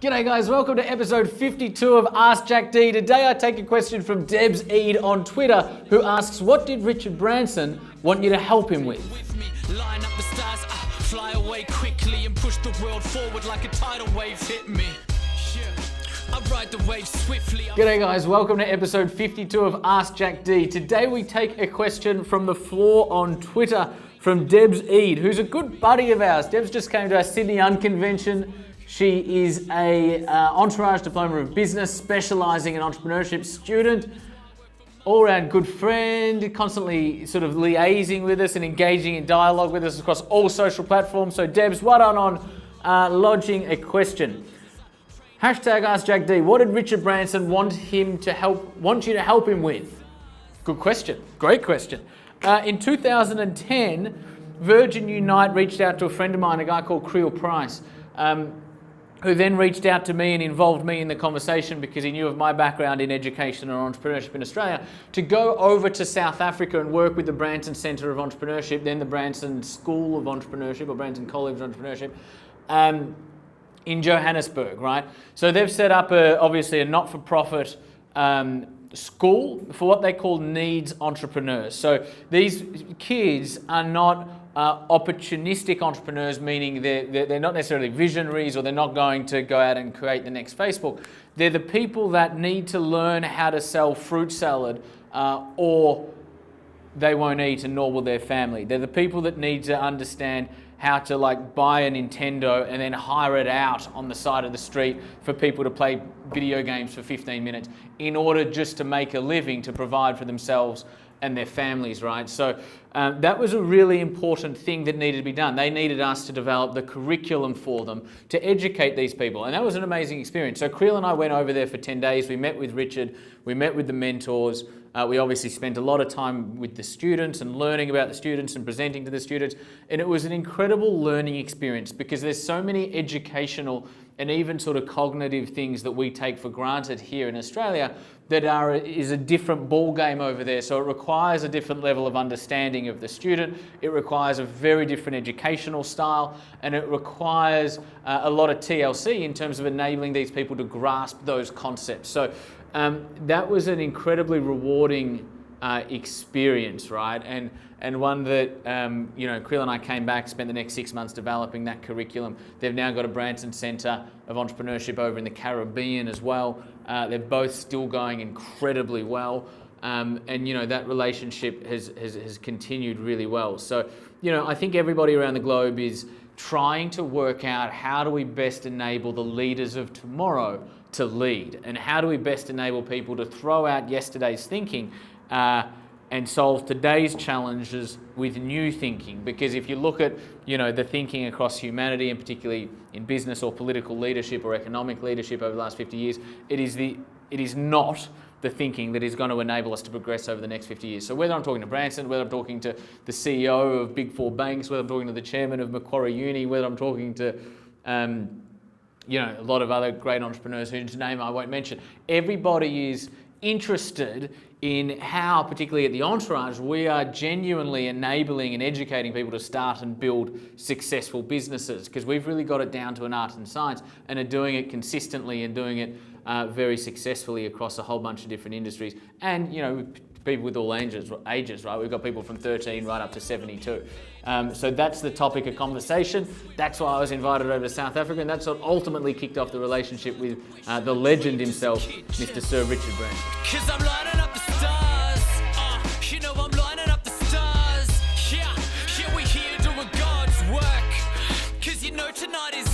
G'day guys, welcome to episode 52 of Ask Jack D. Today I take a question from Debs Eid on Twitter, who asks, what did Richard Branson want you to help him with? Line up the stars, fly away quickly and push the world forward like a tidal wave hit me. I ride the wave swiftly. G'day guys, welcome to episode 52 of Ask Jack D. Today we take a question from the floor on Twitter from Debs Eid, who's a good buddy of ours. Debs just came to our Sydney Unconvention. She is a Entourage Diploma of Business, specialising in entrepreneurship student, all-round good friend, constantly sort of liaising with us and engaging in dialogue with us across all social platforms. So Debs, well done on lodging a question. Hashtag Ask Jack D. What did Richard Branson want you to help him with? Good question. Great question. In 2010, Virgin Unite reached out to a friend of mine, a guy called Creel Price, who then reached out to me and involved me in the conversation because he knew of my background in education and entrepreneurship in Australia, to go over to South Africa and work with the Branson Centre of Entrepreneurship, then the Branson School of Entrepreneurship or Branson College of Entrepreneurship, in Johannesburg, right? So they've set up obviously a not-for-profit school for what they call needs entrepreneurs. So these kids are not opportunistic entrepreneurs, meaning they're not necessarily visionaries, or they're not going to go out and create the next Facebook. They're the people that need to learn how to sell fruit salad or they won't eat, and nor will their family. They're the people that need to understand how to buy a Nintendo and then hire it out on the side of the street for people to play video games for 15 minutes in order just to make a living, to provide for themselves and their families, right? So that was a really important thing that needed to be done. They needed us to develop the curriculum for them to educate these people. And that was an amazing experience. So Creel and I went over there for 10 days. We met with Richard, we met with the mentors. We obviously spent a lot of time with the students and learning about the students and presenting to the students. And it was an incredible learning experience because there's so many educational and even sort of cognitive things that we take for granted here in Australia that is a different ball game over there. So it requires a different level of understanding of the student. It requires a very different educational style, and it requires a lot of TLC in terms of enabling these people to grasp those concepts. So that was an incredibly rewarding experience, right? And one that, Creel and I came back, spent the next 6 months developing that curriculum. They've now got a Branson Centre of Entrepreneurship over in the Caribbean as well. They're both still going incredibly well. And that relationship has continued really well. So, I think everybody around the globe is trying to work out, how do we best enable the leaders of tomorrow to lead? And how do we best enable people to throw out yesterday's thinking and solve today's challenges with new thinking? Because if you look at, the thinking across humanity, and particularly in business or political leadership or economic leadership over the last 50 years, it is not the thinking that is going to enable us to progress over the next 50 years. So whether I'm talking to Branson, whether I'm talking to the CEO of Big Four banks, whether I'm talking to the chairman of Macquarie Uni, whether I'm talking to a lot of other great entrepreneurs whose name I won't mention, everybody is interested in how, particularly at the Entourage, we are genuinely enabling and educating people to start and build successful businesses, because we've really got it down to an art and science and are doing it consistently and doing it very successfully across a whole bunch of different industries. And, people with all ages, right? We've got people from 13 right up to 72. So that's the topic of conversation. That's why I was invited over to South Africa, and that's what ultimately kicked off the relationship with the legend himself, Mr. Sir Richard Branson. 'Cause I'm lining up the stars. I'm lining up the stars. Yeah, we here doing God's work. 'Cause tonight is